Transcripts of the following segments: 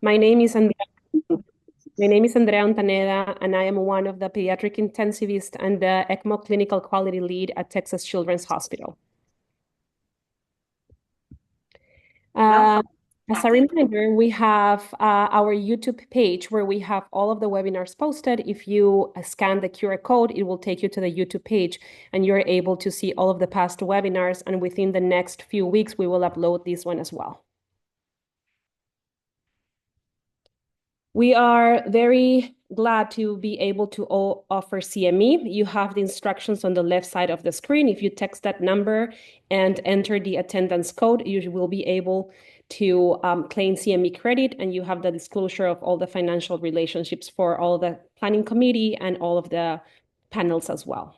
My name is Andrea. My name is Andrea Ontaneda, and I am one of the pediatric intensivists and the ECMO clinical quality lead at Texas Children's Hospital. Uh, as a reminder, we have our YouTube page where we have all of the webinars posted. If you scan the QR code, it will take you to the YouTube page, and you're able to see all of the past webinars. And within the next few weeks, we will upload this one as well. We are very glad to be able to offer CME. You have the instructions on the left side of the screen. If you text that number and enter the attendance code, you will be able to claim CME credit, and you have the disclosure of all the financial relationships for all the planning committee and all of the panels as well.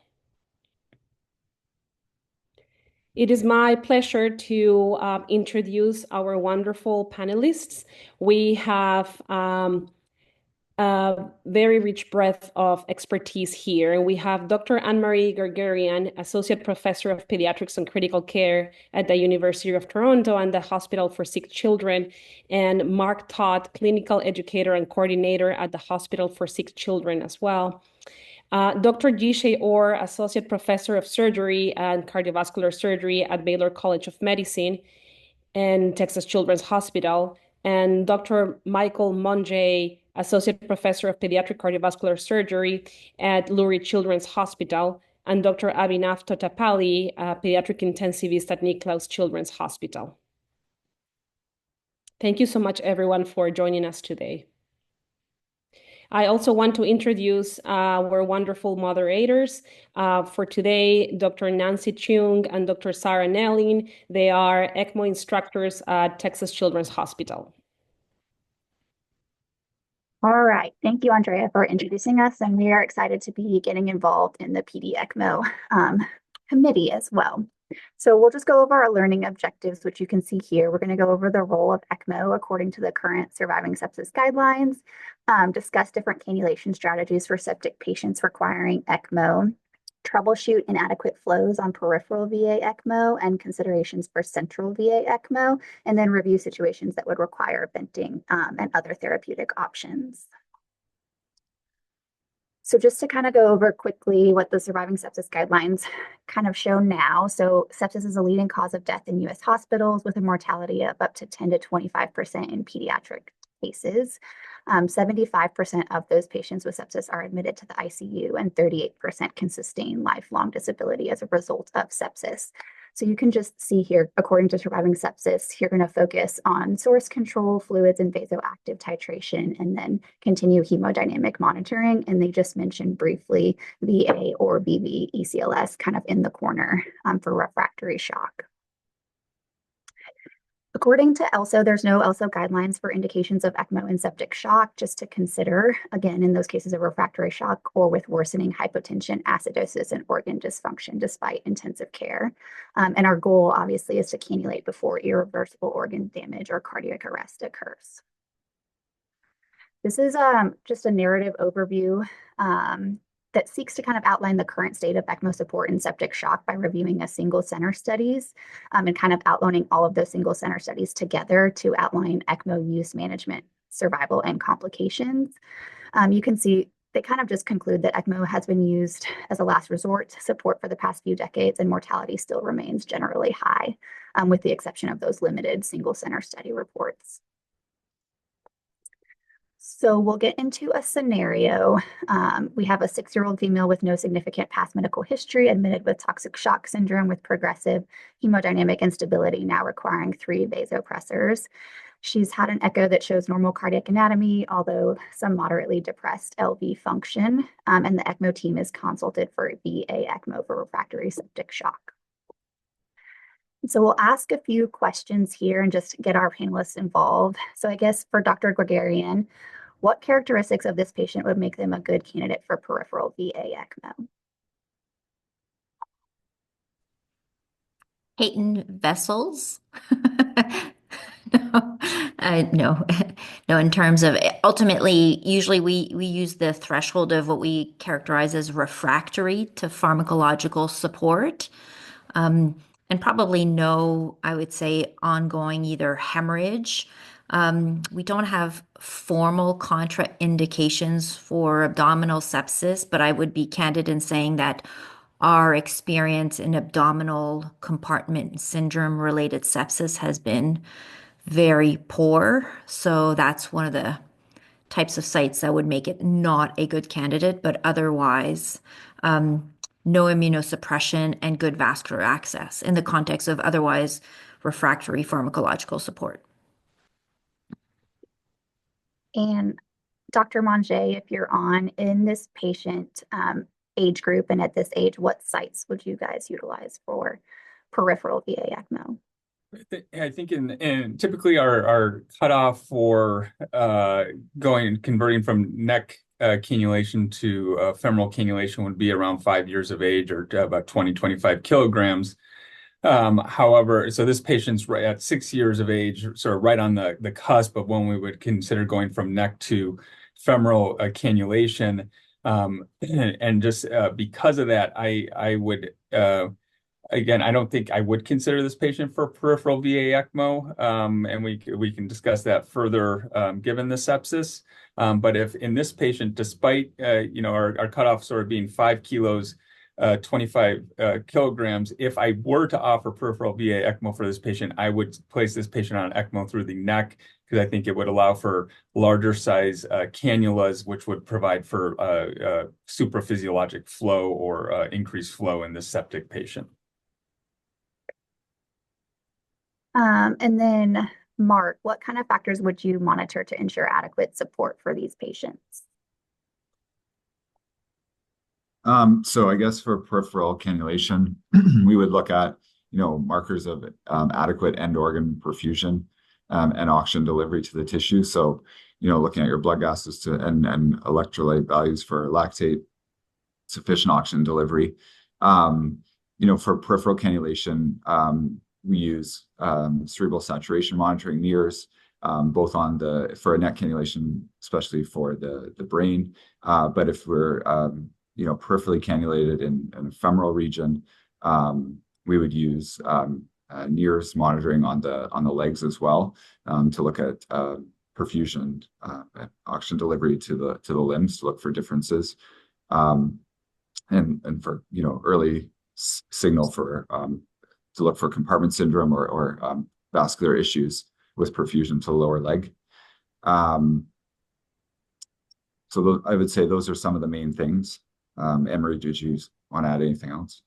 It is my pleasure to introduce our wonderful panelists. We have a very rich breadth of expertise here. We have Dr. Anne-Marie Guerguerian, Associate Professor of Pediatrics and Critical Care at the University of Toronto and the Hospital for Sick Children, and Mark Todd, Clinical Educator and Coordinator at the Hospital for Sick Children as well. Dr. Yishay Orr, Associate Professor of Surgery and Cardiovascular Surgery at Baylor College of Medicine and Texas Children's Hospital, and Dr. Michael Monge, Associate Professor of Pediatric Cardiovascular Surgery at Lurie Children's Hospital, and Dr. Abhinav Totapally, Pediatric Intensivist at Nicklaus Children's Hospital. Thank you so much, everyone, for joining us today. I also want to introduce our wonderful moderators for today, Dr. Nancy Chung and Dr. Sarah Nelling. They are ECMO instructors at Texas Children's Hospital. All right. Thank you, Andrea, for introducing us. And we are excited to be getting involved in the PD ECMO committee as well. So we'll just go over our learning objectives, which you can see here. We're going to go over the role of ECMO according to the current surviving sepsis guidelines, discuss different cannulation strategies for septic patients requiring ECMO, troubleshoot inadequate flows on peripheral VA ECMO and considerations for central VA ECMO, and then review situations that would require venting and other therapeutic options. So just to kind of go over quickly what the surviving sepsis guidelines kind of show now. So sepsis is a leading cause of death in US hospitals with a mortality of up to 10 to 25% in pediatric cases. 75% of those patients with sepsis are admitted to the ICU, and 38% can sustain lifelong disability as a result of sepsis. So you can just see here, according to surviving sepsis, you're going to focus on source control, fluids, and vasoactive titration, and then continue hemodynamic monitoring. And they just mentioned briefly VA or VV ECLS kind of in the corner for refractory shock. According to ELSO, there's no ELSO guidelines for indications of ECMO and septic shock, just to consider, again, in those cases of refractory shock or with worsening hypotension, acidosis, and organ dysfunction despite intensive care. And our goal, obviously, is to cannulate before irreversible organ damage or cardiac arrest occurs. This is just a narrative overview that seeks to kind of outline the current state of ECMO support in septic shock by reviewing a single center studies and kind of outlining all of those single center studies together to outline ECMO use management, survival, and complications. You can see they kind of just conclude that ECMO has been used as a last resort support for the past few decades, and mortality still remains generally high, with the exception of those limited single center study reports. So we'll get into a scenario. We have a 6-year-old female with no significant past medical history admitted with toxic shock syndrome with progressive hemodynamic instability, now requiring 3 vasopressors. She's had an echo that shows normal cardiac anatomy, although some moderately depressed LV function, and the ECMO team is consulted for VA ECMO for refractory septic shock. So we'll ask a few questions here and just get our panelists involved. So I guess for Dr. Guerguerian, what characteristics of this patient would make them a good candidate for peripheral VA ECMO? Patent vessels? No, no, no. In terms of ultimately, usually we use the threshold of what we characterize as refractory to pharmacological support, and probably no, I would say, ongoing either hemorrhage We don't have formal contraindications for abdominal sepsis, but I would be candid in saying that our experience in abdominal compartment syndrome related sepsis has been very poor. So that's one of the types of sites that would make it not a good candidate, but otherwise, no immunosuppression and good vascular access in the context of otherwise refractory pharmacological support. And Dr. Monge, if you're on in this patient age group and at this age, what sites would you guys utilize for peripheral VA ECMO? I think in typically our cutoff for converting from neck cannulation to femoral cannulation would be around 5 years of age, or about 25 kilograms. However, so this patient's right at 6 years of age, sort of right on the cusp of when we would consider going from neck to femoral cannulation. And just because of that, I would again, I don't think I would consider this patient for peripheral VA ECMO, and we can discuss that further given the sepsis. But if in this patient, despite our cutoff sort of being 5 kilos, 25 kilograms, if I were to offer peripheral VA ECMO for this patient, I would place this patient on ECMO through the neck, because I think it would allow for larger size cannulas, which would provide for supraphysiologic flow or increased flow in this septic patient. And then, Mark, what kind of factors would you monitor to ensure adequate support for these patients? So I guess for peripheral cannulation, we would look at, markers of adequate end organ perfusion and oxygen delivery to the tissue. So, looking at your blood gases and electrolyte values for lactate, sufficient oxygen delivery. For peripheral cannulation, we use cerebral saturation monitoring mirrors, both for a neck cannulation, especially for the brain. But if we're peripherally cannulated in a femoral region, we would use NIRS monitoring on the legs as well, to look at perfusion, oxygen delivery to the limbs, to look for differences, and for early signal for to look for compartment syndrome or vascular issues with perfusion to the lower leg. So I would say those are some of the main things. Emery, did you want to add anything else?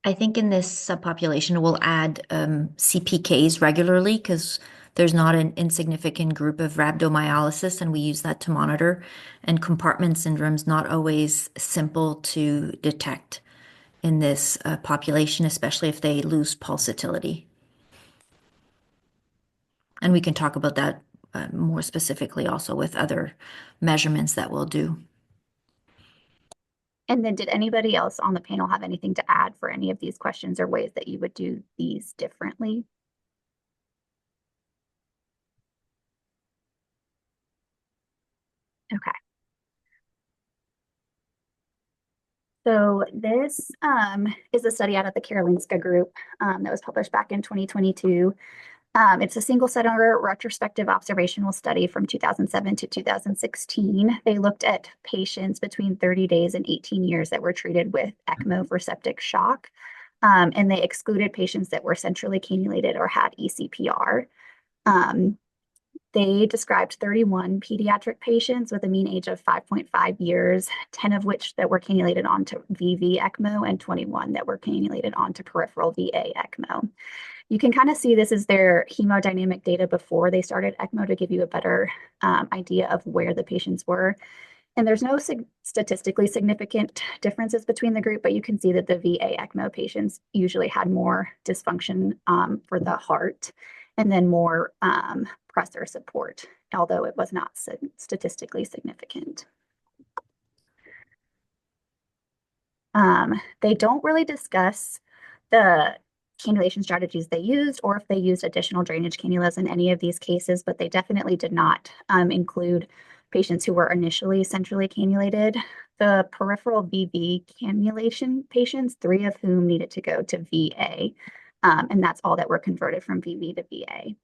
I think in this subpopulation, we'll add CPKs regularly, because there's not an insignificant group of rhabdomyolysis, and we use that to monitor. And compartment syndrome's not always simple to detect in this population, especially if they lose pulsatility. And we can talk about that more specifically also with other measurements that we'll do. And then did anybody else on the panel have anything to add for any of these questions or ways that you would do these differently? Okay. So this is a study out of the Karolinska group that was published back in 2022. It's a single center retrospective observational study from 2007 to 2016. They looked at patients between 30 days and 18 years that were treated with ECMO for septic shock. And they excluded patients that were centrally cannulated or had ECPR. They described 31 pediatric patients with a mean age of 5.5 years, 10 of which that were cannulated onto VV ECMO and 21 that were cannulated onto peripheral VA ECMO. You can kind of see this is their hemodynamic data before they started ECMO to give you a better idea of where the patients were. And there's no statistically significant differences between the group, but you can see that the VA ECMO patients usually had more dysfunction for the heart and then more pressor support, although it was not statistically significant. They don't really discuss the cannulation strategies they used or if they used additional drainage cannulas in any of these cases, but they definitely did not include patients who were initially centrally cannulated. The peripheral VV cannulation patients, 3 of whom needed to go to VA, and that's all that were converted from VV to VA.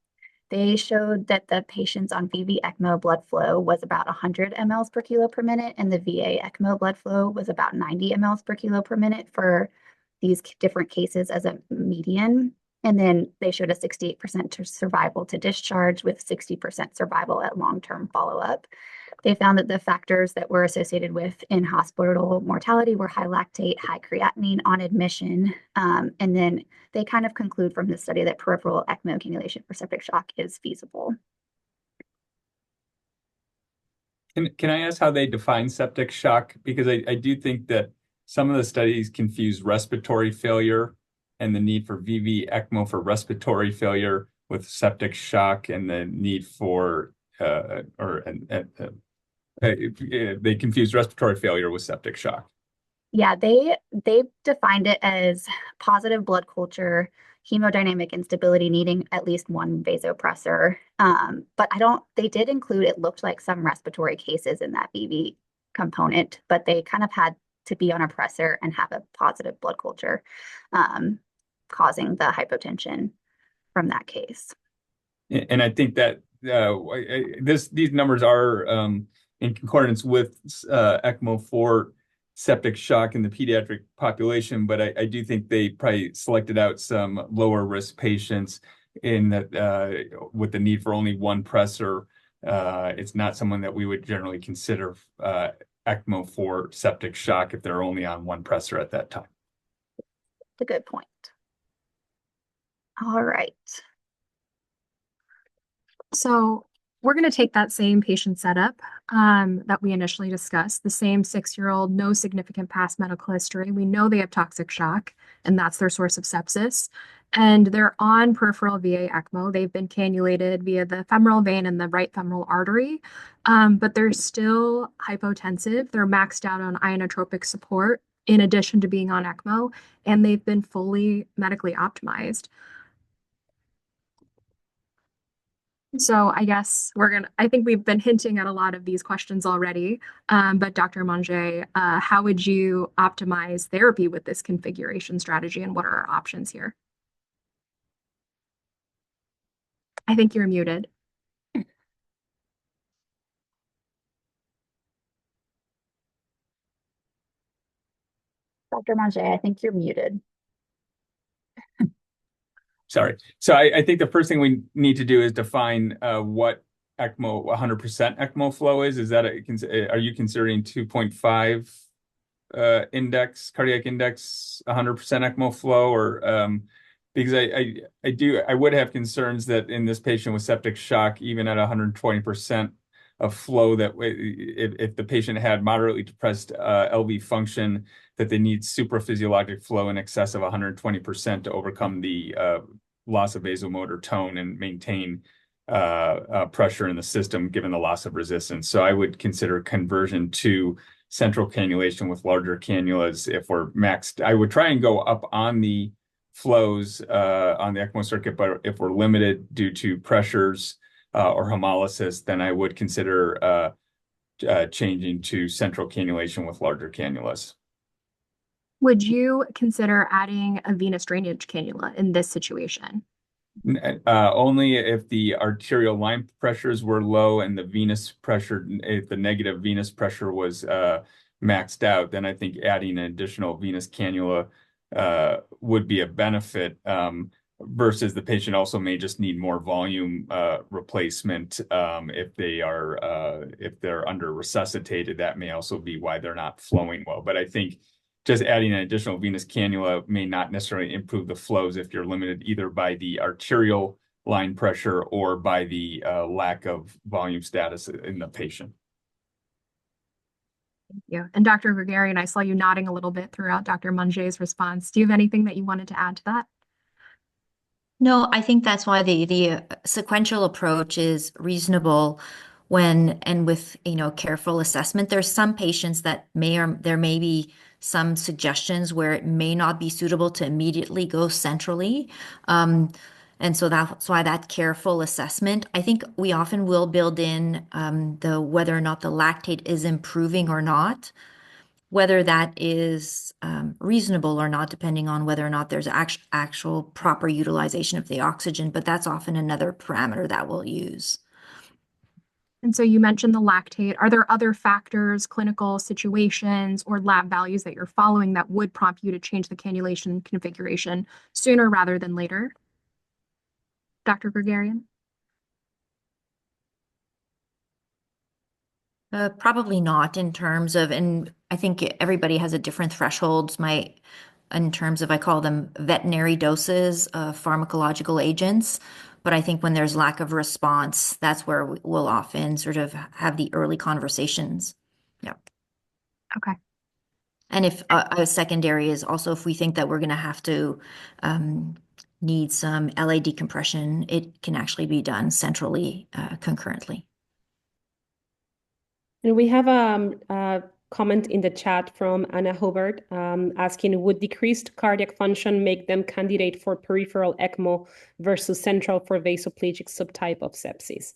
They showed that the patients on VV ECMO blood flow was about 100 mLs per kilo per minute, and the VA ECMO blood flow was about 90 mLs per kilo per minute for these different cases as a median. And then they showed a 68% survival to discharge with 60% survival at long-term follow-up. They found that the factors that were associated with in-hospital mortality were high lactate, high creatinine on admission. And then they kind of conclude from this study that peripheral ECMO cannulation for septic shock is feasible. Can I ask how they define septic shock? Because I do think that some of the studies confuse respiratory failure and the need for VV ECMO for respiratory failure with septic shock and the need for they confuse respiratory failure with septic shock. Yeah, they defined it as positive blood culture, hemodynamic instability needing at least one vasopressor. But they did include, it looked like some respiratory cases in that VV component, but they kind of had to be on a pressor and have a positive blood culture, causing the hypotension from that case. And I think that these numbers are in concordance with ECMO for septic shock in the pediatric population, but I do think they probably selected out some lower risk patients in that with the need for only one pressor. It's not someone that we would generally consider ECMO for septic shock if they're only on one pressor at that time. That's a good point. All right. So we're going to take that same patient setup that we initially discussed, the same 6-year-old, no significant past medical history. We know they have toxic shock, and that's their source of sepsis. And they're on peripheral VA ECMO. They've been cannulated via the femoral vein and the right femoral artery, but they're still hypotensive. They're maxed out on inotropic support in addition to being on ECMO, and they've been fully medically optimized. So I guess I think we've been hinting at a lot of these questions already, but Dr. Monge, how would you optimize therapy with this configuration strategy, and what are our options here? I think you're muted. Dr. Monge, I think you're muted. Sorry. So I think the first thing we need to do is define what ECMO 100% ECMO flow is. Is that are you considering 2.5 index, cardiac index, 100% ECMO flow, or because I would have concerns that in this patient with septic shock, even at 120% of flow, that if the patient had moderately depressed LV function, that they need supraphysiologic flow in excess of 120% to overcome the loss of vasomotor tone and maintain pressure in the system given the loss of resistance. So I would consider conversion to central cannulation with larger cannulas if we're maxed. I would try and go up on the flows on the ECMO circuit, but if we're limited due to pressures or hemolysis, then I would consider changing to central cannulation with larger cannulas. Would you consider adding a venous drainage cannula in this situation? Only if the arterial line pressures were low and the venous pressure, if the negative venous pressure was maxed out, then I think adding an additional venous cannula would be a benefit, versus the patient also may just need more volume replacement if they're under resuscitated. That may also be why they're not flowing well. But I think just adding an additional venous cannula may not necessarily improve the flows if you're limited either by the arterial line pressure or by the lack of volume status in the patient. Thank you. And Dr. Guerguerian, I saw you nodding a little bit throughout Dr. Monge's response. Do you have anything that you wanted to add to that? No, I think that's why the sequential approach is reasonable and with careful assessment. There's some patients that there may be some suggestions where it may not be suitable to immediately go centrally. And so that's why that careful assessment. I think we often will build in whether or not the lactate is improving or not. whether that is reasonable or not, depending on whether or not there's actual proper utilization of the oxygen, but that's often another parameter that we'll use. And so you mentioned the lactate. Are there other factors, clinical situations, or lab values that you're following that would prompt you to change the cannulation configuration sooner rather than later? Dr. Guerguerian? Probably not in terms of, and I think everybody has a different thresholds. In terms of, I call them veterinary doses of pharmacological agents. But I think when there's lack of response, that's where we'll often sort of have the early conversations. Yeah. Okay. And if a secondary is also if we think that we're going to have to need some LA decompression, it can actually be done centrally concurrently. And we have a comment in the chat from Anna Hobart asking, would decreased cardiac function make them candidate for peripheral ECMO versus central for vasoplegic subtype of sepsis?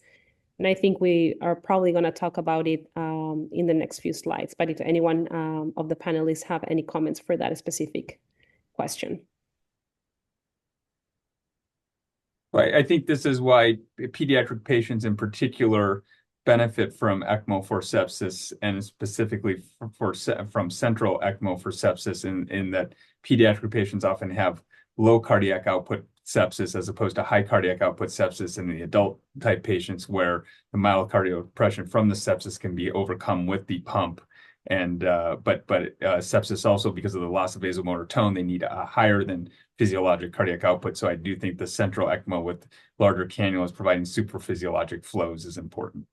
And I think we are probably going to talk about it in the next few slides. But if anyone of the panelists have any comments for that specific question. I think this is why pediatric patients in particular benefit from ECMO for sepsis, and specifically from central ECMO for sepsis, in that pediatric patients often have low cardiac output sepsis as opposed to high cardiac output sepsis in the adult type patients, where the myocardial depression from the sepsis can be overcome with the pump. And but sepsis also, because of the loss of vasomotor tone, they need a higher than physiologic cardiac output. So I do think the central ECMO with larger cannulas providing supraphysiologic flows is important.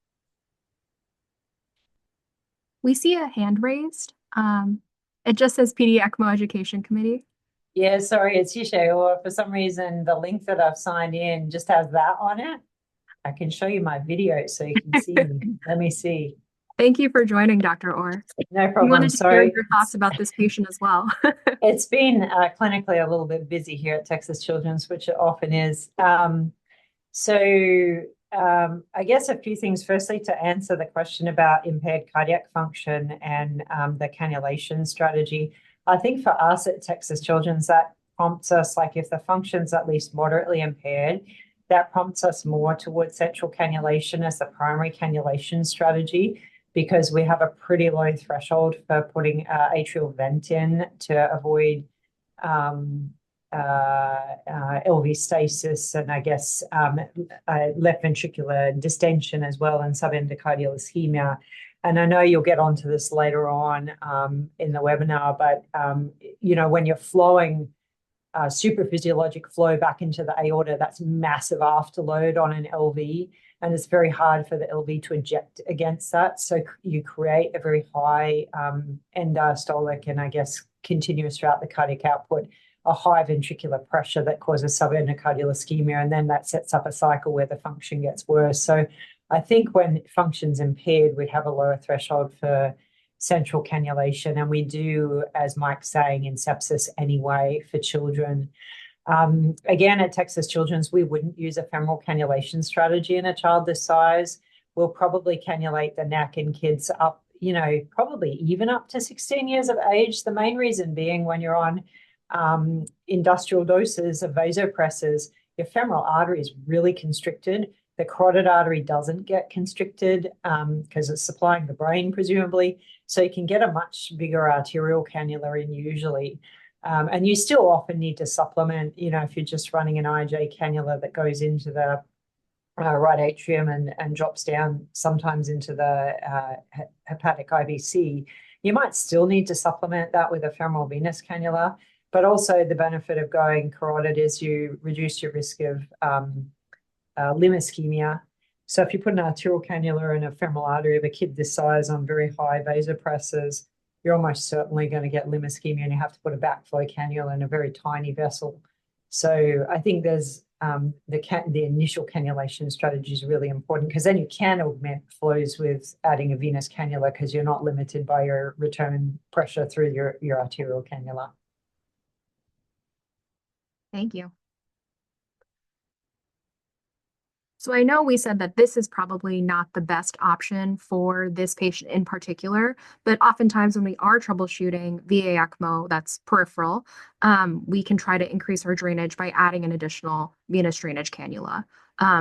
We see a hand raised. It just says PD ECMO Education Committee. Yeah, sorry, it's Yishay Orr. For some reason, the link that I've signed in just has that on it. I can show you my video so you can see me. Let me see. Thank you for joining, Dr. Orr. No We problem. wanted to Sorry. hear your thoughts about this patient as well. It's been clinically a little bit busy here at Texas Children's, which it often is. I guess a few things. Firstly, to answer the question about impaired cardiac function and the cannulation strategy, I think for us at Texas Children's, that prompts us, like if the function's at least moderately impaired, that prompts us more towards central cannulation as the primary cannulation strategy, because we have a pretty low threshold for putting atrial vent in to avoid LV stasis and I guess left ventricular distension as well, and subendocardial ischemia. And I know you'll get onto this later on in the webinar, but you know, when you're flowing supraphysiologic flow back into the aorta, that's massive afterload on an LV, and it's very hard for the LV to inject against that. So you create a very high end diastolic and I guess continuous throughout the cardiac output, a high ventricular pressure that causes subendocardial ischemia, and then that sets up a cycle where the function gets worse. So I think when function's impaired, we'd have a lower threshold for central cannulation, and we do, as Mike's saying, in sepsis anyway for children. Again, at Texas Children's, we wouldn't use a femoral cannulation strategy in a child this size. We'll probably cannulate the neck in kids up, you know, probably even up to 16 years of age. The main reason being when you're on industrial doses of vasopressors, your femoral artery is really constricted. The carotid artery doesn't get constricted because it's supplying the brain, presumably. So you can get a much bigger arterial cannula in usually. And you still often need to supplement, you know, if you're just running an IJ cannula that goes into the right atrium and drops down sometimes into the hepatic IVC, you might still need to supplement that with a femoral venous cannula. But also the benefit of going carotid is you reduce your risk of limb ischemia. So if you put an arterial cannula in a femoral artery of a kid this size on very high vasopressors, you're almost certainly going to get limb ischemia, and you have to put a backflow cannula in a very tiny vessel. So I think there's the initial cannulation strategy is really important, because then you can augment flows with adding a venous cannula because you're not limited by your return pressure through your arterial cannula. Thank you. So I know we said that this is probably not the best option for this patient in particular, but oftentimes when we are troubleshooting VA ECMO that's peripheral, we can try to increase our drainage by adding an additional venous drainage cannula.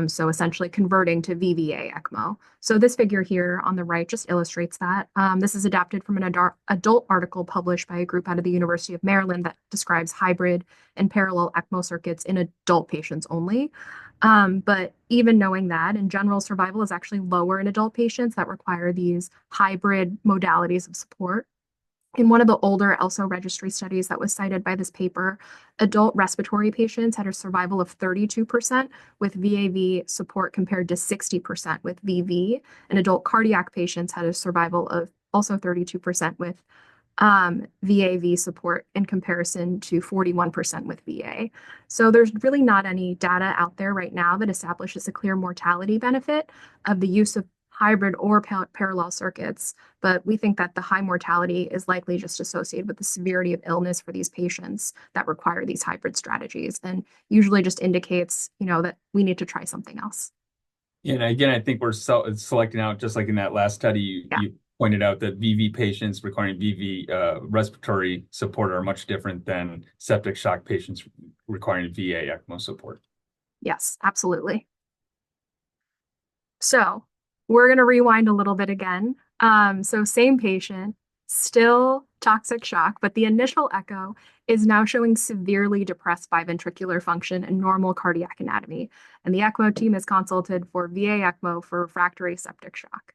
So essentially converting to VVA ECMO. So this figure here on the right just illustrates that. This is adapted from an adult article published by a group out of the University of Maryland that describes hybrid and parallel ECMO circuits in adult patients only. But even knowing that, in general, survival is actually lower in adult patients that require these hybrid modalities of support. In one of the older ELSO registry studies that was cited by this paper, adult respiratory patients had a survival of 32% with VAV support compared to 60% with VV, and adult cardiac patients had a survival of also 32% with VAV support in comparison to 41% with VA. So there's really not any data out there right now that establishes a clear mortality benefit of the use of hybrid or parallel circuits, but we think that the high mortality is likely just associated with the severity of illness for these patients that require these hybrid strategies, and usually just indicates, that we need to try something else. Yeah, and again, I think we're selecting out, just like in that last study, you pointed out that VV patients requiring VV respiratory support are much different than septic shock patients requiring VA ECMO support. Yes, absolutely. So we're going to rewind a little bit again. So same patient, still toxic shock, but the initial echo is now showing severely depressed biventricular function and normal cardiac anatomy. And the ECMO team is consulted for VA ECMO for refractory septic shock.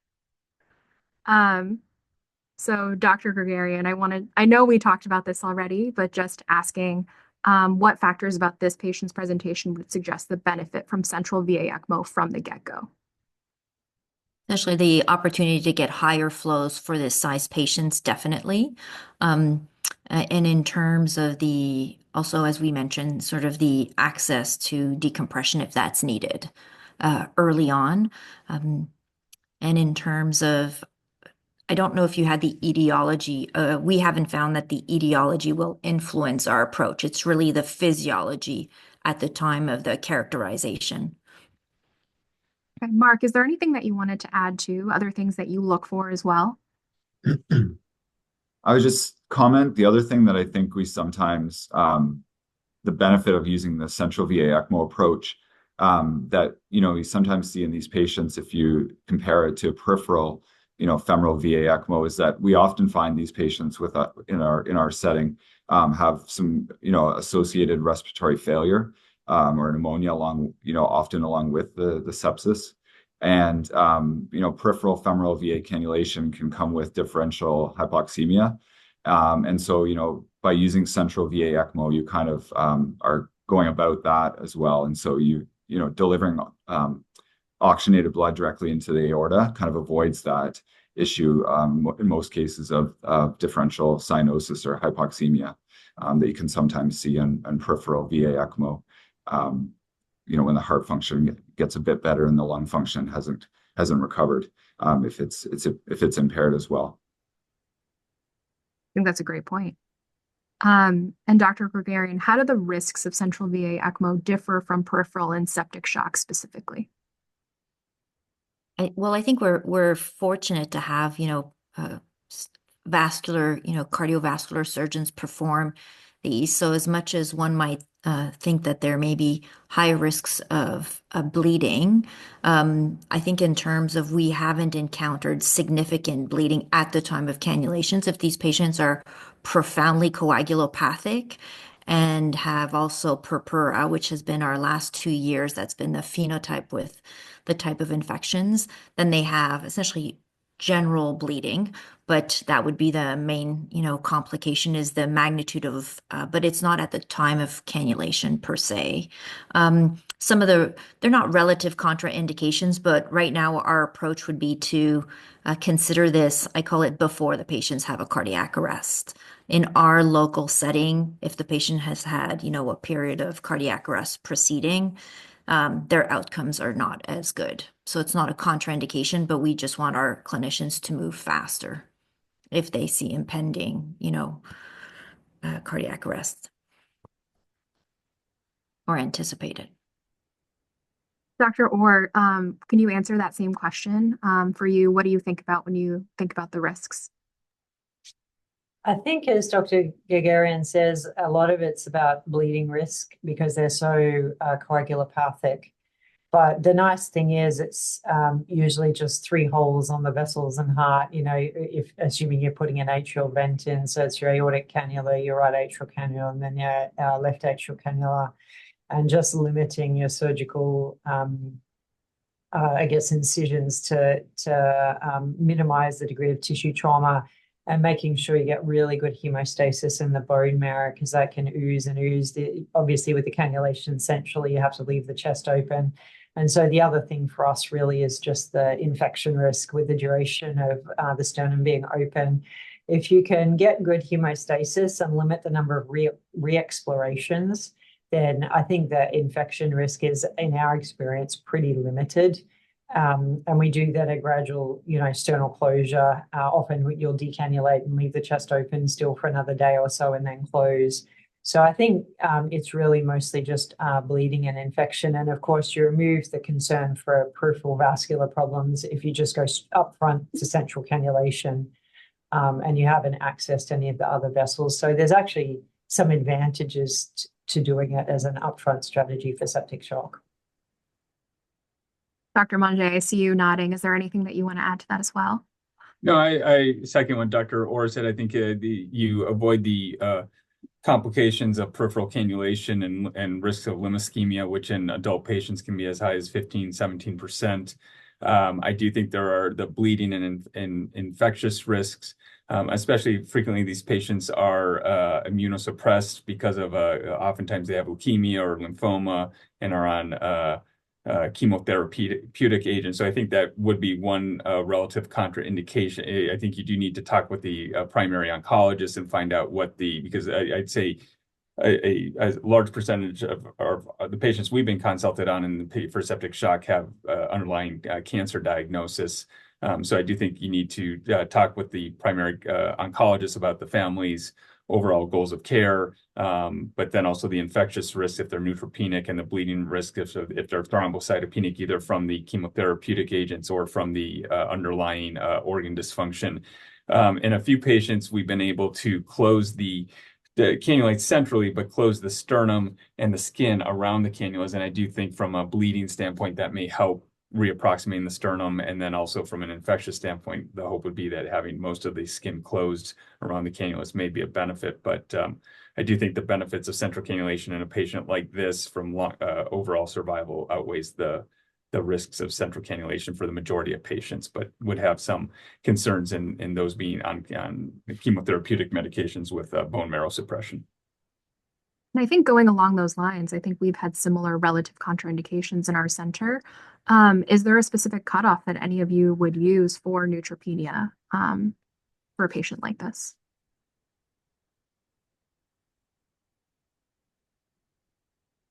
So Dr. Guerguerian, I know we talked about this already, but just asking what factors about this patient's presentation would suggest the benefit from central VA ECMO from the get-go? Essentially, the opportunity to get higher flows for this size patients, definitely. And in terms of also, as we mentioned, sort of the access to decompression if that's needed early on. And in terms of, I don't know if you had the etiology. We haven't found that the etiology will influence our approach. It's really the physiology at the time of the characterization. Okay, Mark, is there anything that you wanted to add to other things that you look for as well? I would just comment the other thing that I think we sometimes, the benefit of using the central VA ECMO approach that, we sometimes see in these patients, if you compare it to peripheral, femoral VA ECMO, is that we often find these patients in our setting have some, associated respiratory failure or pneumonia often along with the sepsis. And, peripheral femoral VA cannulation can come with differential hypoxemia. And so, by using central VA ECMO, you kind of are going about that as well. And so delivering oxygenated blood directly into the aorta kind of avoids that issue in most cases of differential cyanosis or hypoxemia that you can sometimes see in peripheral VA ECMO. When the heart function gets a bit better and the lung function hasn't recovered, if it's impaired as well. I think that's a great point. And Dr. Guerguerian, how do the risks of central VA ECMO differ from peripheral and septic shock specifically? I think we're fortunate to have, vascular, cardiovascular surgeons perform these. So as much as one might think that there may be high risks of bleeding, I think in terms of we haven't encountered significant bleeding at the time of cannulations. If these patients are profoundly coagulopathic and have also purpura, which has been our last 2 years, that's been the phenotype with the type of infections, then they have essentially general bleeding, but that would be the main, complication is the magnitude of, but it's not at the time of cannulation per se. They're not relative contraindications, but right now our approach would be to consider this, I call it before the patients have a cardiac arrest. In our local setting, if the patient has had, a period of cardiac arrest preceding, their outcomes are not as good. So it's not a contraindication, but we just want our clinicians to move faster if they see impending, cardiac arrest or anticipate it. Dr. Orr, can you answer that same question? For you, what do you think about when you think about the risks? I think, as Dr. Guerguerian says, a lot of it's about bleeding risk because they're so coagulopathic. But the nice thing is it's usually just 3 holes on the vessels and heart, if assuming you're putting an atrial vent in. So it's your aortic cannula, your right atrial cannula, and then your left atrial cannula, and just limiting your surgical, incisions to minimize the degree of tissue trauma, and making sure you get really good hemostasis in the bone marrow because that can ooze and ooze. Obviously, with the cannulation centrally, you have to leave the chest open. And so the other thing for us really is just the infection risk with the duration of the sternum being open. If you can get good hemostasis and limit the number of re-explorations, then I think that infection risk is, in our experience, pretty limited. And we do that a gradual, sternal closure. Often you'll decannulate and leave the chest open still for another day or so and then close. So I think it's really mostly just bleeding and infection. And of course, you remove the concern for peripheral vascular problems if you just go up front to central cannulation and you haven't accessed any of the other vessels. So there's actually some advantages to doing it as an upfront strategy for septic shock. Dr. Monge, I see you nodding. Is there anything that you want to add to that as well? No, I second what Dr. Orr said. I think you avoid the complications of peripheral cannulation and risks of limb ischemia, which in adult patients can be as high as 15–17%. I do think there are the bleeding and infectious risks, especially frequently these patients are immunosuppressed because of oftentimes they have leukemia or lymphoma and are on chemotherapeutic agents. So I think that would be one relative contraindication. I think you do need to talk with the primary oncologist and find out because I'd say a large percentage of the patients we've been consulted on for septic shock have underlying cancer diagnosis. So I do think you need to talk with the primary oncologist about the family's overall goals of care, but then also the infectious risk if they're neutropenic and the bleeding risk if they're thrombocytopenic, either from the chemotherapeutic agents or from the underlying organ dysfunction. In a few patients, we've been able to close the cannulate centrally, but close the sternum and the skin around the cannulas. And I do think from a bleeding standpoint, that may help reapproximating the sternum. And then also from an infectious standpoint, the hope would be that having most of the skin closed around the cannulas may be a benefit. But I do think the benefits of central cannulation in a patient like this from overall survival outweighs the risks of central cannulation for the majority of patients, but would have some concerns in those being on chemotherapeutic medications with bone marrow suppression. And I think going along those lines, I think we've had similar relative contraindications in our center. Is there a specific cutoff that any of you would use for neutropenia for a patient like this?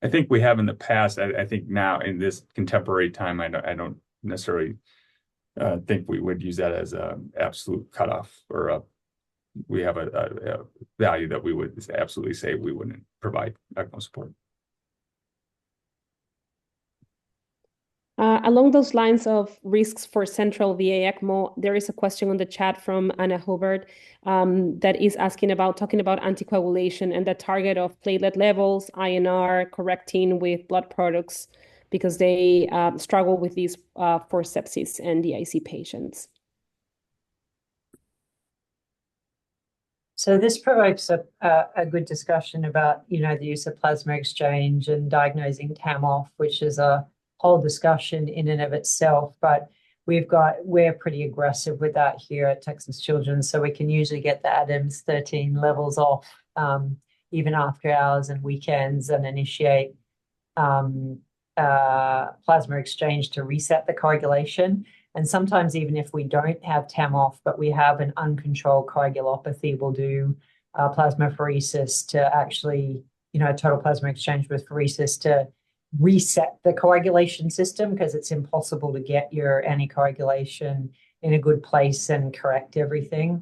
I think we have in the past. I think now in this contemporary time, I don't necessarily think we would use that as an absolute cutoff, or we have a value that we would absolutely say we wouldn't provide ECMO support. Along those lines of risks for central VA ECMO, there is a question on the chat from Anna Hobart that is talking about anticoagulation and the target of platelet levels, INR, correcting with blood products, because they struggle with these for sepsis and DIC patients. So this provokes a good discussion about, the use of plasma exchange and diagnosing TAM-off, which is a whole discussion in and of itself. But we're pretty aggressive with that here at Texas Children's, so we can usually get the Adams 13 levels off even after hours and weekends, and initiate plasma exchange to reset the coagulation. And sometimes even if we don't have TAM-off, but we have an uncontrolled coagulopathy, we'll do plasmapheresis to actually, total plasma exchange with pheresis to reset the coagulation system, because it's impossible to get your anticoagulation in a good place and correct everything.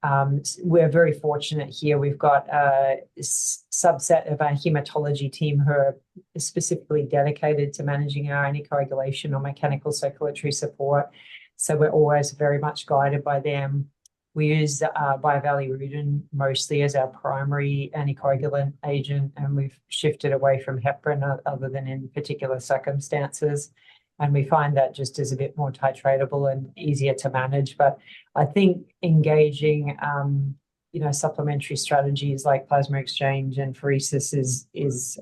we're very fortunate here. We've got a subset of our hematology team who are specifically dedicated to managing our anticoagulation or mechanical circulatory support. So we're always very much guided by them. We use bivalirudin mostly as our primary anticoagulant agent, and we've shifted away from heparin other than in particular circumstances. And we find that just is a bit more titratable and easier to manage. But I think engaging, supplementary strategies like plasma exchange and pheresis is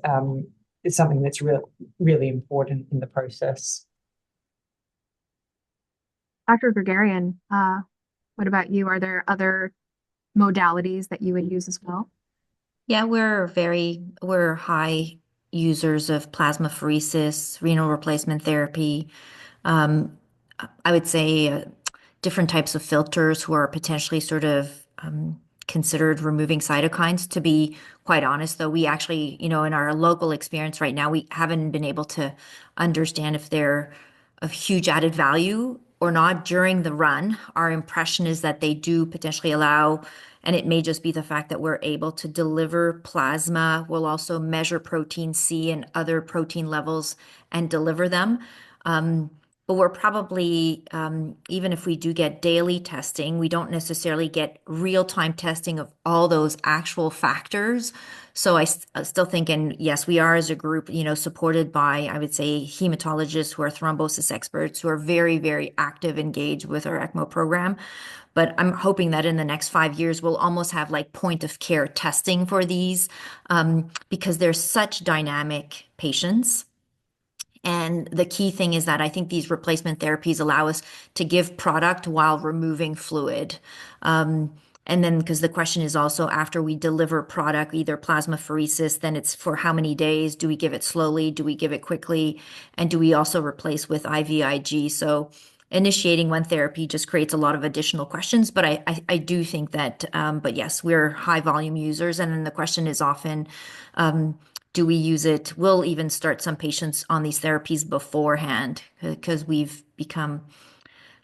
something that's really important in the process. Dr. Guerguerian, what about you? Are there other modalities that you would use as well? Yeah, we're high users of plasmapheresis, renal replacement therapy. I would say different types of filters who are potentially sort of considered removing cytokines. To be quite honest, though, we actually, in our local experience right now, we haven't been able to understand if they're of huge added value or not during the run. Our impression is that they do potentially allow, and it may just be the fact that we're able to deliver plasma. We'll also measure protein C and other protein levels and deliver them. But we're probably, even if we do get daily testing, we don't necessarily get real-time testing of all those actual factors. So I still think, and yes, we are as a group, supported by, I would say, hematologists who are thrombosis experts who are very, very active, engaged with our ECMO program. But I'm hoping that in the next 5 years, we'll almost have like point of care testing for these because they're such dynamic patients. And the key thing is that I think these replacement therapies allow us to give product while removing fluid. And then because the question is also after we deliver product, either plasmapheresis, then it's for how many days? Do we give it slowly? Do we give it quickly? And do we also replace with IVIG? So initiating one therapy just creates a lot of additional questions. But I do think that, but yes, we're high volume users. And then the question is often, do we use it? We'll even start some patients on these therapies beforehand because we've become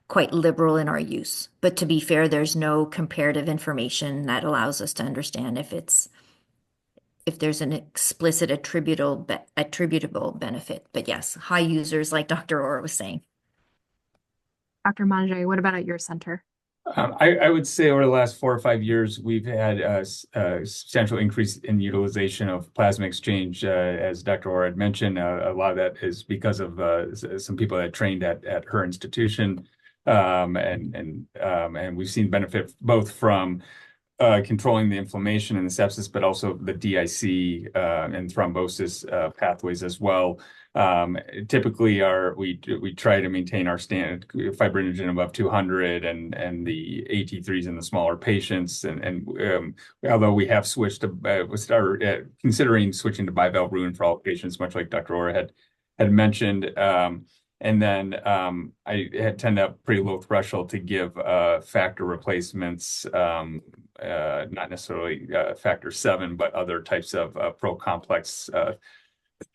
quite liberal in our use. But to be fair, there's no comparative information that allows us to understand if there's an explicit attributable benefit. But yes, high users, like Dr. Orr was saying. Dr. Monge, what about at your center? I would say over the last 4 or 5 years, we've had a substantial increase in utilization of plasma exchange. As Dr. Orr had mentioned, a lot of that is because of some people that trained at her institution. And we've seen benefit both from controlling the inflammation and the sepsis, but also the DIC and thrombosis pathways as well. Typically, we try to maintain our standard fibrinogen above 200 and the AT3s in the smaller patients. And although we have switched to, we started considering switching to bivalirudin for all patients, much like Dr. Orr had mentioned. And then I had tend to have pretty low threshold to give factor replacements, not necessarily factor 7, but other types of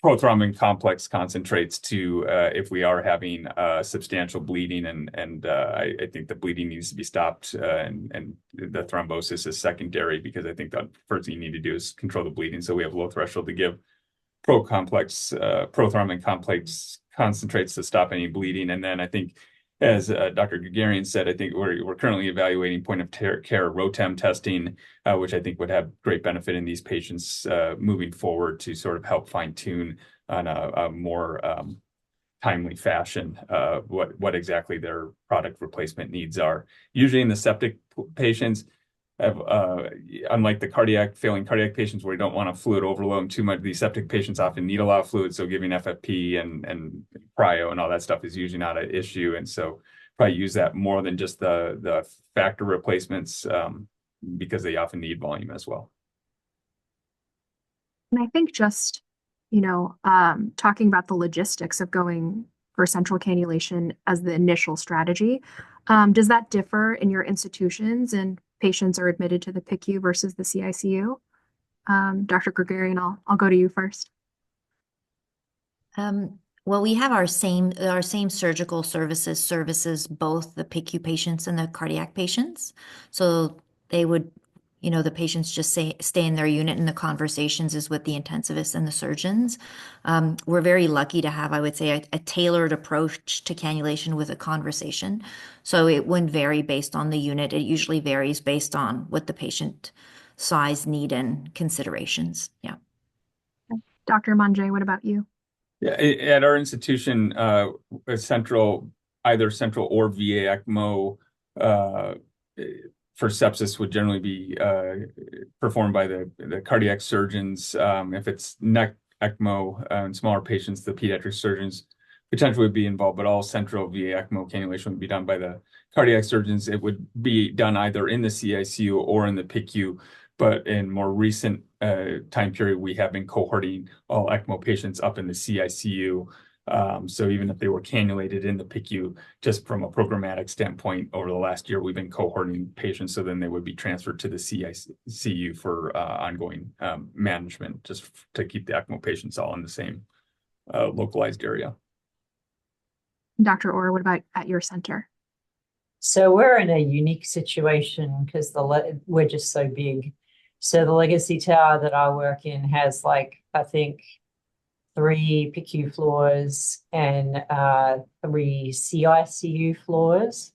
prothrombin complex concentrates to if we are having substantial bleeding, and I think the bleeding needs to be stopped, and the thrombosis is secondary because I think the first thing you need to do is control the bleeding. So we have low threshold to give prothrombin complex concentrates to stop any bleeding. And then I think, as Dr. Guerguerian said, I think we're currently evaluating point of care ROTEM testing, which I think would have great benefit in these patients moving forward to sort of help fine tune on a more timely fashion what exactly their product replacement needs are. Usually in the septic patients, unlike the failing cardiac patients where we don't want to fluid overload them too much, these septic patients often need a lot of fluid, so giving FFP and cryo and all that stuff is usually not an issue. And so probably use that more than just the factor replacements because they often need volume as well. And I think just, talking about the logistics of going for central cannulation as the initial strategy, does that differ in your institutions and patients are admitted to the PICU versus the CICU? Dr. Guerguerian, I'll go to you first. Well, we have our same surgical services both the PICU patients and the cardiac patients. So they would, the patients just stay in their unit, and the conversations is with the intensivists and the surgeons. We're very lucky to have, I would say, a tailored approach to cannulation with a conversation. So it wouldn't vary based on the unit. It usually varies based on what the patient size, need, and considerations. Yeah. Dr. Monge, what about you? Yeah, at our institution, either central or VA ECMO for sepsis would generally be performed by the cardiac surgeons. If it's neck ECMO in smaller patients, the pediatric surgeons potentially would be involved, but all central VA ECMO cannulation would be done by the cardiac surgeons. It would be done either in the CICU or in the PICU. But in more recent time period, we have been cohorting all ECMO patients up in the CICU. So even if they were cannulated in the PICU, just from a programmatic standpoint, over the last year, we've been cohorting patients, so then they would be transferred to the CICU for ongoing management, just to keep the ECMO patients all in the same localized area. Dr. Orr, what about at your center? So we're in a unique situation because we're just so big. So the legacy tower that I work in has, like, I think 3 PICU floors and 3 CICU floors.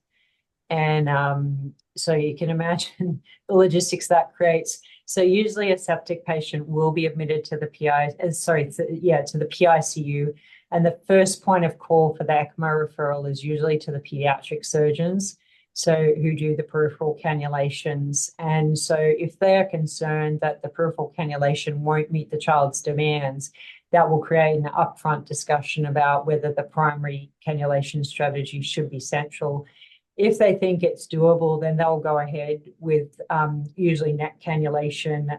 And so you can imagine the logistics that creates. So usually a septic patient will be admitted to the to the PICU. And the first point of call for the ECMO referral is usually to the pediatric surgeons, so who do the peripheral cannulations. And so if they're concerned that the peripheral cannulation won't meet the child's demands, that will create an upfront discussion about whether the primary cannulation strategy should be central. If they think it's doable, then they'll go ahead with usually neck cannulation,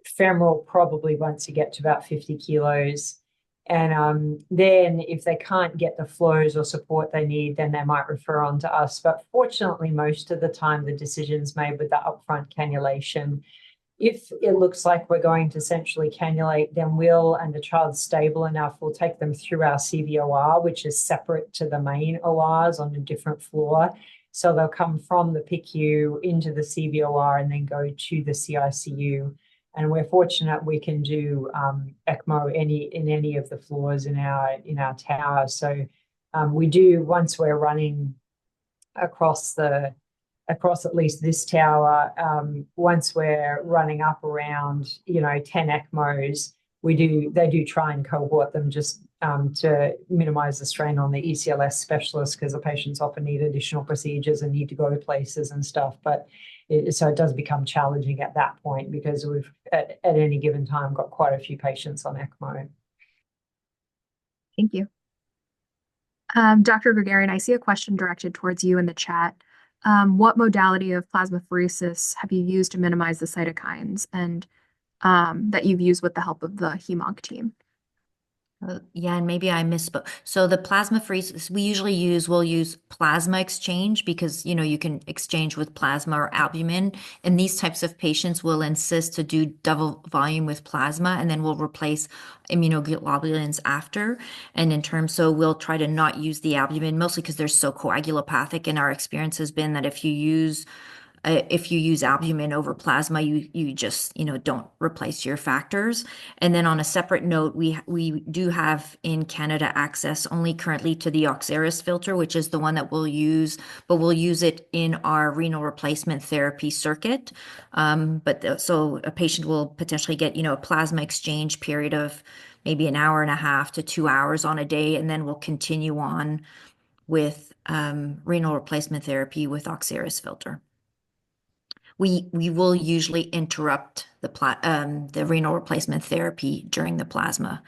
femoral probably once you get to about 50 kilos. And then if they can't get the flows or support they need, then they might refer on to us. But fortunately, most of the time, the decision's made with the upfront cannulation. If it looks like we're going to centrally cannulate, then and the child's stable enough, we'll take them through our CVOR, which is separate to the main ORs on a different floor. So they'll come from the PICU into the CVOR and then go to the CICU. And we're fortunate we can do ECMO in any of the floors in our tower. So we do, once we're running across at least this tower, once we're running up around 10 ECMOs, they do try and cohort them just to minimize the strain on the ECLS specialists, because the patients often need additional procedures and need to go to places and stuff. But so it does become challenging at that point, because we've at any given time got quite a few patients on ECMO. Thank you. Dr. Guerguerian, I see a question directed towards you in the chat. What modality of plasmapheresis have you used to minimize the cytokines, and that you've used with the help of the HEMONC team? Yeah, and maybe I misspoke. So the plasmapheresis, we'll use plasma exchange, because, you can exchange with plasma or albumin. And these types of patients will insist to do double volume with plasma, and then we'll replace immunoglobulins after. And so we'll try to not use the albumin, mostly because they're so coagulopathic. And our experience has been that if you use albumin over plasma, you just don't replace your factors. And then on a separate note, we do have in Canada access only currently to the Oxeris filter, which is the one that we'll use, but we'll use it in our renal replacement therapy circuit. So a patient will potentially get a plasma exchange period of maybe an hour and a half to 2 hours on a day, and then we'll continue on with renal replacement therapy with Oxeris filter. We will usually interrupt the renal replacement therapy during the plasma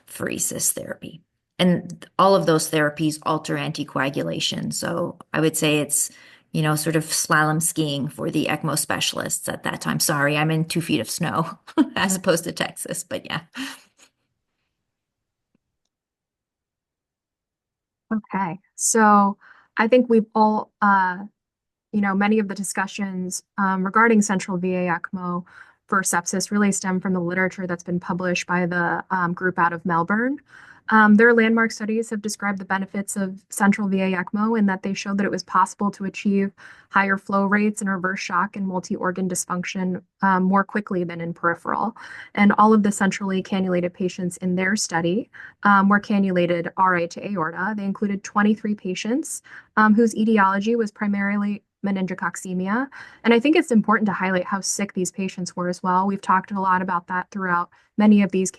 pheresis therapy. And all of those therapies alter anticoagulation. So I would say it's, sort of slalom skiing for the ECMO specialists at that time. Sorry, I'm in 2 feet of snow as opposed to Texas, but yeah. Okay, so I think we've all many of the discussions regarding central VA ECMO for sepsis really stem from the literature that's been published by the group out of Melbourne. Their landmark studies have described the benefits of central VA ECMO and that they showed that it was possible to achieve higher flow rates and reverse shock and multi-organ dysfunction more quickly than in peripheral. And all of the centrally cannulated patients in their study were cannulated RA to aorta. They included 23 patients whose etiology was primarily meningococcemia. And I think it's important to highlight how sick these patients were as well. We've talked a lot about that throughout many of these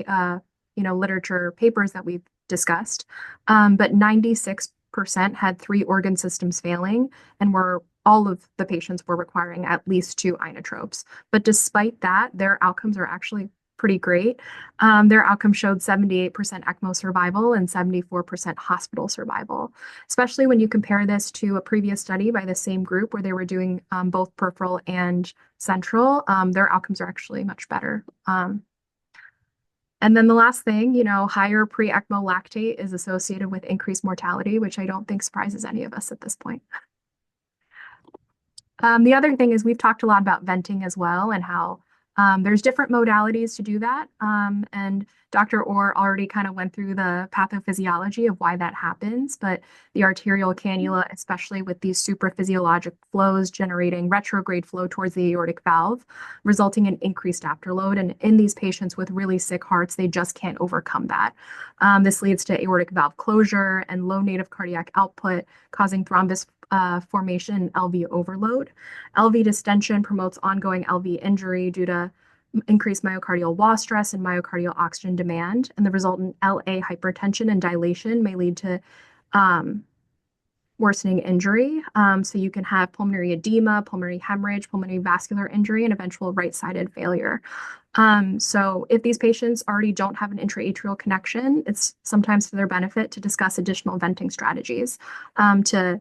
literature papers that we've discussed. But 96% had 3 organ systems failing, and all of the patients were requiring at least 2 inotropes. But despite that, their outcomes are actually pretty great. Their outcomes showed 78% ECMO survival and 74% hospital survival, especially when you compare this to a previous study by the same group where they were doing both peripheral and central. Their outcomes are actually much better. And then the last thing, higher pre-ECMO lactate is associated with increased mortality, which I don't think surprises any of us at this point. The other thing is we've talked a lot about venting as well and how there's different modalities to do that. And Dr. Orr already kind of went through the pathophysiology of why that happens, but the arterial cannula, especially with these supraphysiologic flows generating retrograde flow towards the aortic valve, resulting in increased afterload. And in these patients with really sick hearts, they just can't overcome that. This leads to aortic valve closure and low native cardiac output, causing thrombus formation and LV overload. LV distension promotes ongoing LV injury due to increased myocardial wall stress and myocardial oxygen demand, and the resultant LA hypertension and dilation may lead to worsening injury. So you can have pulmonary edema, pulmonary hemorrhage, pulmonary vascular injury, and eventual right-sided failure. So if these patients already don't have an intraatrial connection, it's sometimes to their benefit to discuss additional venting strategies to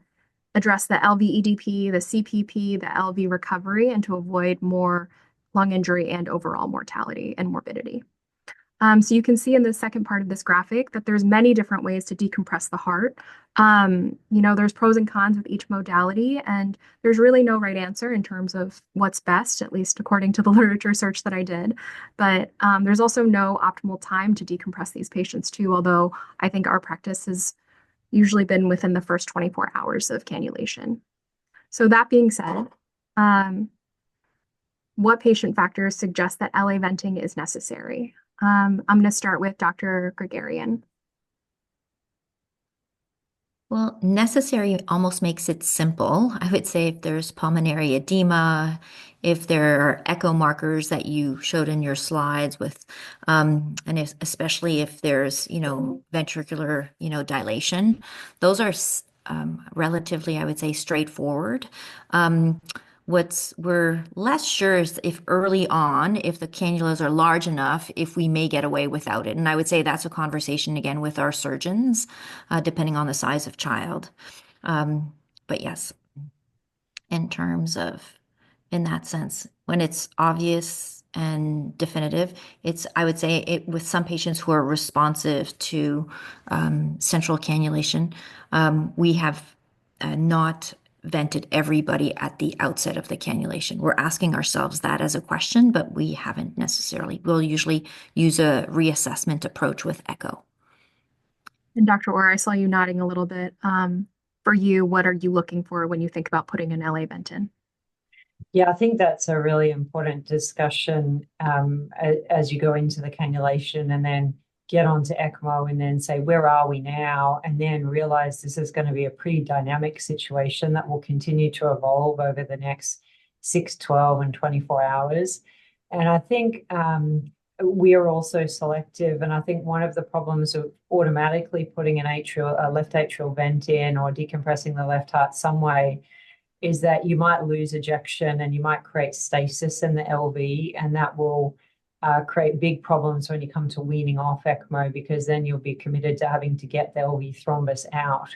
address the LV EDP, the CPP, the LV recovery, and to avoid more lung injury and overall mortality and morbidity. So you can see in the second part of this graphic that there's many different ways to decompress the heart. There's pros and cons with each modality, and there's really no right answer in terms of what's best, at least according to the literature search that I did. But there's also no optimal time to decompress these patients too, although I think our practice has usually been within the first 24 hours of cannulation. So that being said, what patient factors suggest that LA venting is necessary? I'm going to start with Dr. Guerguerian. Well, necessary almost makes it simple. I would say if there's pulmonary edema, if there are echo markers that you showed in your slides with, especially if there's, ventricular, dilation, those are relatively, I would say, straightforward. We're less sure is if early on, if the cannulas are large enough, if we may get away without it. And I would say that's a conversation again with our surgeons, depending on the size of child. But yes, in that sense, when it's obvious and definitive, I would say with some patients who are responsive to central cannulation, we have not vented everybody at the outset of the cannulation. We're asking ourselves that as a question, but we haven't necessarily. We'll usually use a reassessment approach with echo. And Dr. Orr, I saw you nodding a little bit. For you, what are you looking for when you think about putting an LA vent in? Yeah, I think that's a really important discussion as you go into the cannulation and then get onto ECMO and then say, where are we now? And then realize this is going to be a pretty dynamic situation that will continue to evolve over the next 6, 12, and 24 hours. And I think we are also selective. And I think one of the problems of automatically putting a left atrial vent in or decompressing the left heart some way is that you might lose ejection and you might create stasis in the LV, and that will create big problems when you come to weaning off ECMO, because then you'll be committed to having to get the LV thrombus out.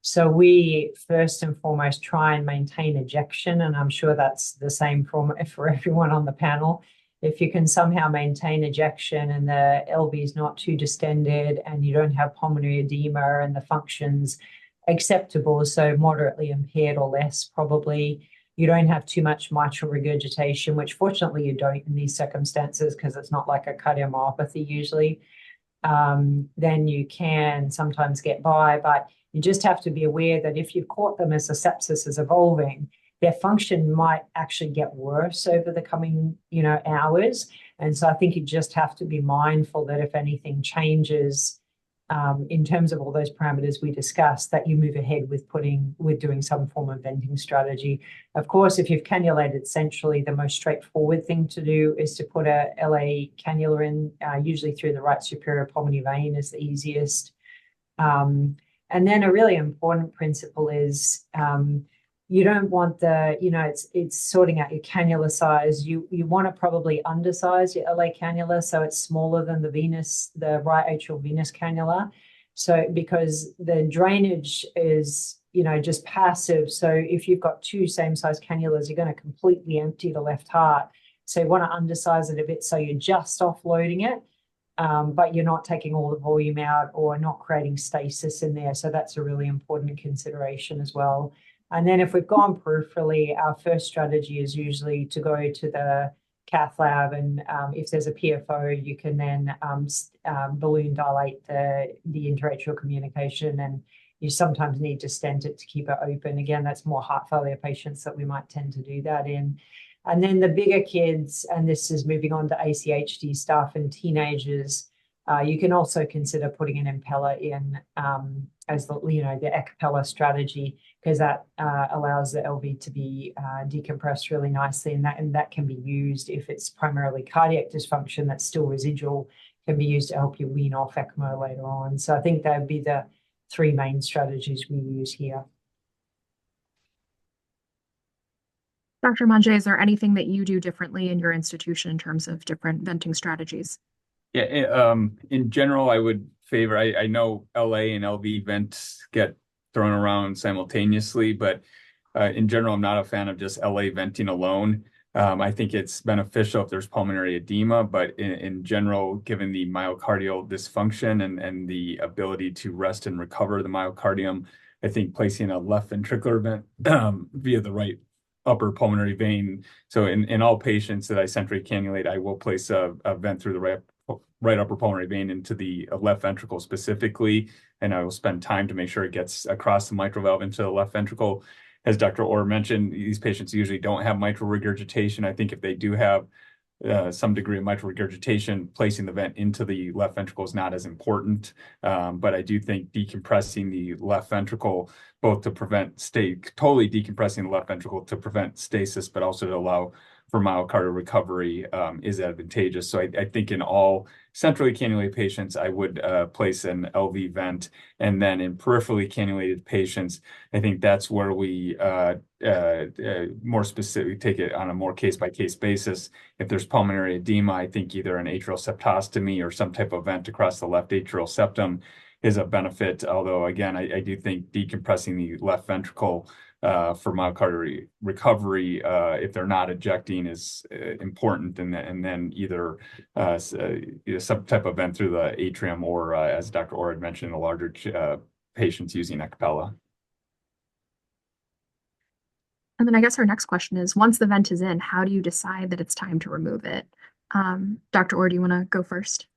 So we first and foremost try and maintain ejection, and I'm sure that's the same for everyone on the panel. If you can somehow maintain ejection and the LV is not too distended and you don't have pulmonary edema and the function's acceptable, so moderately impaired or less probably, you don't have too much mitral regurgitation, which fortunately you don't in these circumstances because it's not like a cardiomyopathy usually. then you can sometimes get by. But you just have to be aware that if you've caught them as the sepsis is evolving, their function might actually get worse over the coming, hours. And so I think you just have to be mindful that if anything changes in terms of all those parameters we discussed, that you move ahead with doing some form of venting strategy. Of course, if you've cannulated centrally, the most straightforward thing to do is to put a LA cannula in, usually through the right superior pulmonary vein is the easiest. And then a really important principle is you don't want it's sorting out your cannula size. You want to probably undersize your LA cannula so it's smaller than the right atrial venous cannula. So because the drainage is, just passive. So if you've got two same size cannulas, you're going to completely empty the left heart. So you want to undersize it a bit so you're just offloading it. But you're not taking all the volume out or not creating stasis in there. So that's a really important consideration as well. And then if we've gone peripherally, our first strategy is usually to go to the cath lab, and if there's a PFO, you can then balloon dilate the interatrial communication, and you sometimes need to stent it to keep it open. Again, that's more heart failure patients that we might tend to do that in. And then the bigger kids, and this is moving on to ACHD stuff and teenagers, you can also consider putting an impeller in as the Ecopella strategy, because that allows the LV to be decompressed really nicely, and that can be used if it's primarily cardiac dysfunction that's still residual, can be used to help you wean off ECMO later on. So I think that would be the three main strategies we use here. Dr. Monge, is there anything that you do differently in your institution in terms of different venting strategies? Yeah, in general, I would favor, I know LA and LV vents get thrown around simultaneously, but in general, I'm not a fan of just LA venting alone. I think it's beneficial if there's pulmonary edema, but in general, given the myocardial dysfunction and the ability to rest and recover the myocardium, I think placing a left ventricular vent via the right upper pulmonary vein. So in all patients that I centrally cannulate, I will place a vent through the right upper pulmonary vein into the left ventricle specifically, and I will spend time to make sure it gets across the mitral valve into the left ventricle. As Dr. Orr mentioned, these patients usually don't have mitral regurgitation. I think if they do have some degree of mitral regurgitation, placing the vent into the left ventricle is not as important. But I do think decompressing the left ventricle, both to totally decompressing the left ventricle to prevent stasis, but also to allow for myocardial recovery is advantageous. So I think in all centrally cannulated patients, I would place an LV vent. And then in peripherally cannulated patients, I think that's where we more specific, take it on a more case-by-case basis. If there's pulmonary edema, I think either an atrial septostomy or some type of vent across the left atrial septum is a benefit. Although, again, I do think decompressing the left ventricle for myocardial recovery, if they're not ejecting, is important, and then either some type of vent through the atrium, or as Dr. Orr had mentioned, the larger patients using Ecopella. And then I guess our next question is, once the vent is in, how do you decide that it's time to remove it? Dr. Orr, do you want to go first?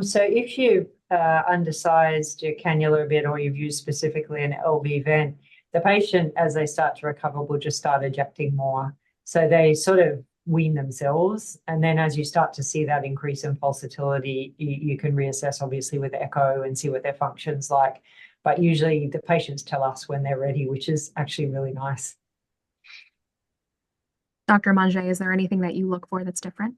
So if you undersized your cannula a bit, or you've used specifically an LV vent, the patient, as they start to recover, will just start ejecting more. So they sort of wean themselves. And then as you start to see that increase in pulsatility, you can reassess, obviously, with echo and see what their function's like. But usually the patients tell us when they're ready, which is actually really nice. Dr. Monge, is there anything that you look for that's different?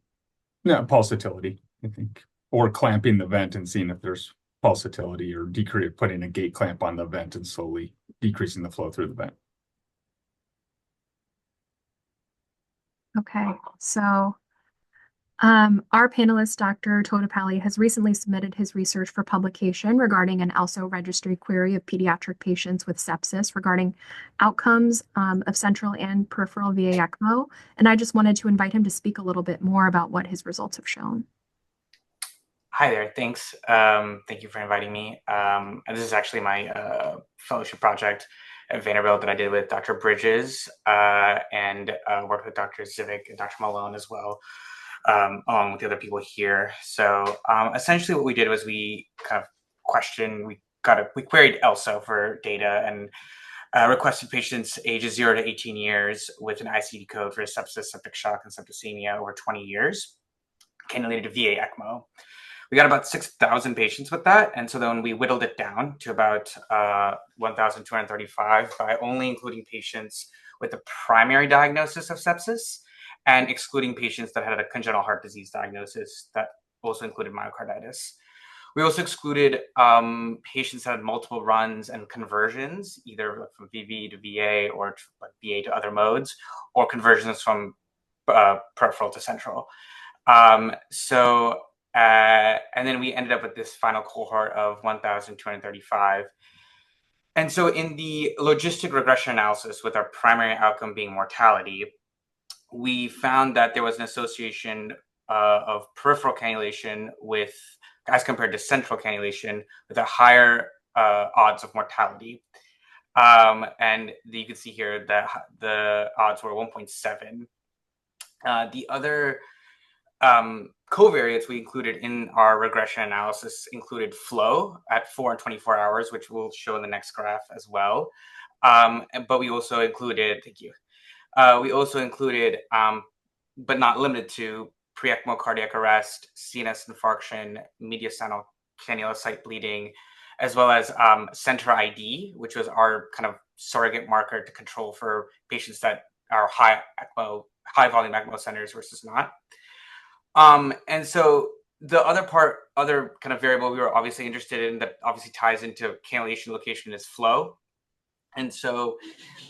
No, pulsatility, I think. Or clamping the vent and seeing if there's pulsatility, or putting a gate clamp on the vent and slowly decreasing the flow through the vent. Okay, so our panelist, Dr. Totapally, has recently submitted his research for publication regarding an ELSO registry query of pediatric patients with sepsis regarding outcomes of central and peripheral VA ECMO. And I just wanted to invite him to speak a little bit more about what his results have shown. Hi there, thanks. Thank you for inviting me. This is actually my fellowship project at Vanderbilt that I did with Dr. Bridges and worked with Dr. Zivic and Dr. Malone as well. along with the other people here. So essentially what we did was we kind of we queried ELSO for data and requested patients ages 0 to 18 years with an ICD code for sepsis, septic shock, and septicemia over 20 years, cannulated to VA ECMO. We got about 6,000 patients with that. And so then we whittled it down to about 1,235 by only including patients with a primary diagnosis of sepsis and excluding patients that had a congenital heart disease diagnosis that also included myocarditis. We also excluded patients that had multiple runs and conversions, either from VV to VA or VA to other modes, or conversions from peripheral to central. And then we ended up with this final cohort of 1,235. And so in the logistic regression analysis, with our primary outcome being mortality, we found that there was an association of peripheral cannulation as compared to central cannulation with a higher odds of mortality. And you can see here that the odds were 1.7. The other covariates we included in our regression analysis included flow at 4 and 24 hours, which we'll show in the next graph as well. But we also included, we also included, but not limited to, pre-ECMO cardiac arrest, CNS infarction, mediastinal cannula site bleeding, as well as center ID, which was our kind of surrogate marker to control for patients that are high volume ECMO centers versus not. And so the other kind of variable we were obviously interested in that obviously ties into cannulation location is flow. And so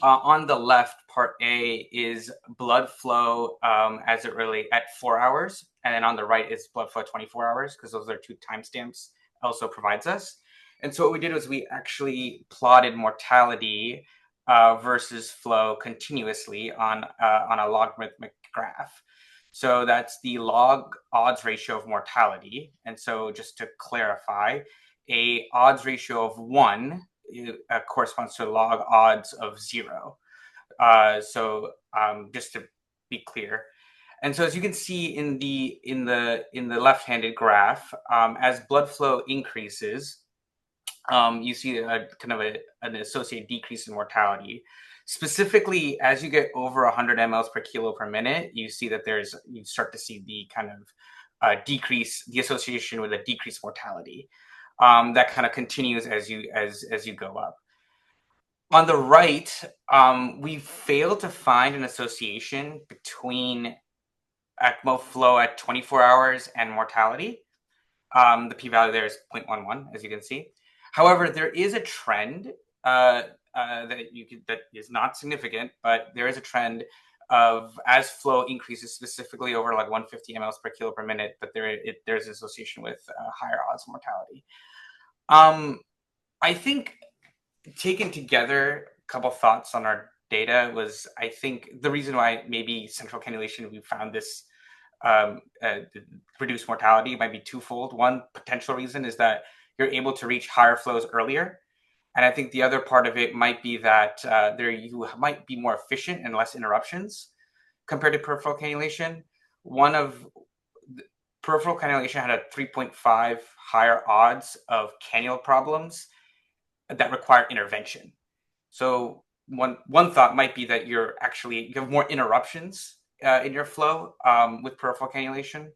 on the left, part A is blood flow as it relates at 4 hours. And then on the right is blood flow at 24 hours, because those are 2 timestamps also provides us. And so what we did was we actually plotted mortality versus flow continuously on a logarithmic graph. So that's the log odds ratio of mortality. And so just to clarify, a odds ratio of 1 corresponds to log odds of 0. So just to be clear. And so as you can see in the left-handed graph, as blood flow increases, you see an associated decrease in mortality. Specifically, as you get over 100 mLs per kilo per minute, you see that you start to see the kind of decrease, the association with a decreased mortality. That kind of continues as you go up. On the right, we failed to find an association between ECMO flow at 24 hours and mortality. The p-value there is 0.11, as you can see. However, there is a trend that is not significant, but there is a trend of as flow increases, specifically over like 150 mLs per kilo per minute, that there's an association with higher odds of mortality. I think taken together, a couple thoughts on our data was, I think the reason why maybe central cannulation we found this reduced mortality might be twofold. One potential reason is that you're able to reach higher flows earlier. And I think the other part of it might be that you might be more efficient and less interruptions compared to peripheral cannulation. Peripheral cannulation had a 3.5 higher odds of cannula problems that require intervention. So one thought might be that you have more interruptions in your flow with peripheral cannulation.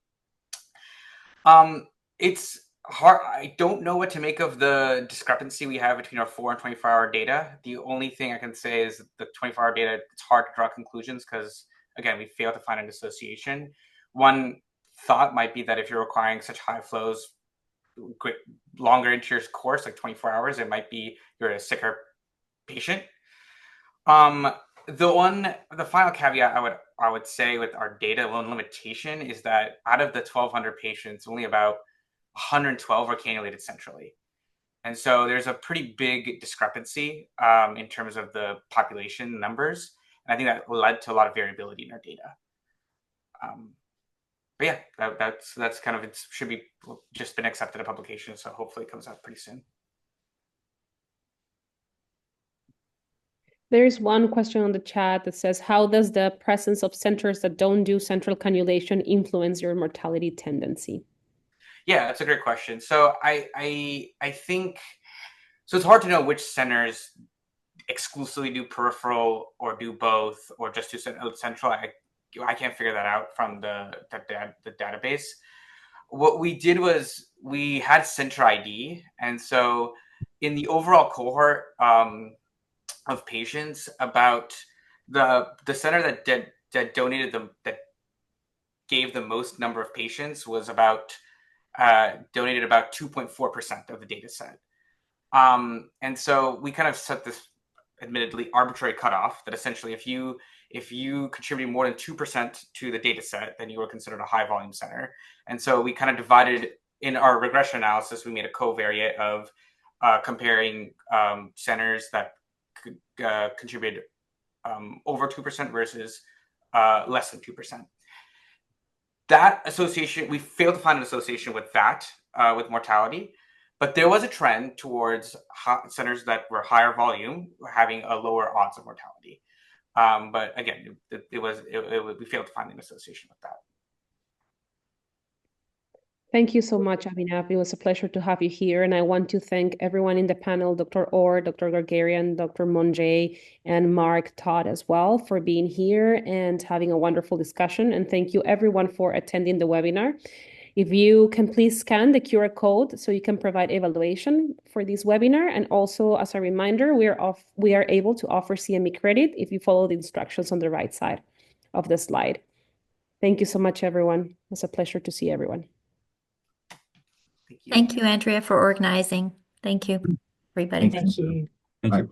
It's hard. I don't know what to make of the discrepancy we have between our 4 and 24-hour data. The only thing I can say is the 24-hour data, it's hard to draw conclusions because, again, we failed to find an association. One thought might be that if you're requiring such high flows longer into your course, like 24 hours, it might be you're a sicker patient. The final caveat I would say with our data, one limitation is that out of the 1,200 patients, only about 112 are cannulated centrally. And so there's a pretty big discrepancy in terms of the population numbers. And I think that led to a lot of variability in our data. But yeah, that's kind of, it should be just been accepted a publication. So hopefully it comes out pretty soon. There's one question on the chat that says, how does the presence of centers that don't do central cannulation influence your mortality tendency? Yeah, that's a great question. So I think so. It's hard to know which centers exclusively do peripheral or do both or just do central. I can't figure that out from the database. What we did was we had center ID, and so in the overall cohort of patients, about the center that donated them that gave the most number of patients was about donated about 2.4% of the data set. And so we kind of set this admittedly arbitrary cutoff that essentially if you contribute more than 2% to the data set, then you were considered a high volume center. And so we kind of divided in our regression analysis, we made a covariate of comparing centers that contributed over 2% versus less than 2%. That association, we failed to find an association with that, with mortality, but there was a trend towards centers that were higher volume having a lower odds of mortality. But again, we failed to find an association with that. Thank you so much, Abhinav. It was a pleasure to have you here. And I want to thank everyone in the panel, Dr. Orr, Dr. Guerguerian, Dr. Monge, and Mark Todd as well for being here and having a wonderful discussion. And thank you everyone for attending the webinar. If you can please scan the QR code so you can provide evaluation for this webinar. And also as a reminder, we are able to offer CME credit if you follow the instructions on the right side of the slide. Thank you so much, everyone. It was a pleasure to see everyone. Thank you, Andrea, for organizing. Thank you, everybody. Thank you. Thank you.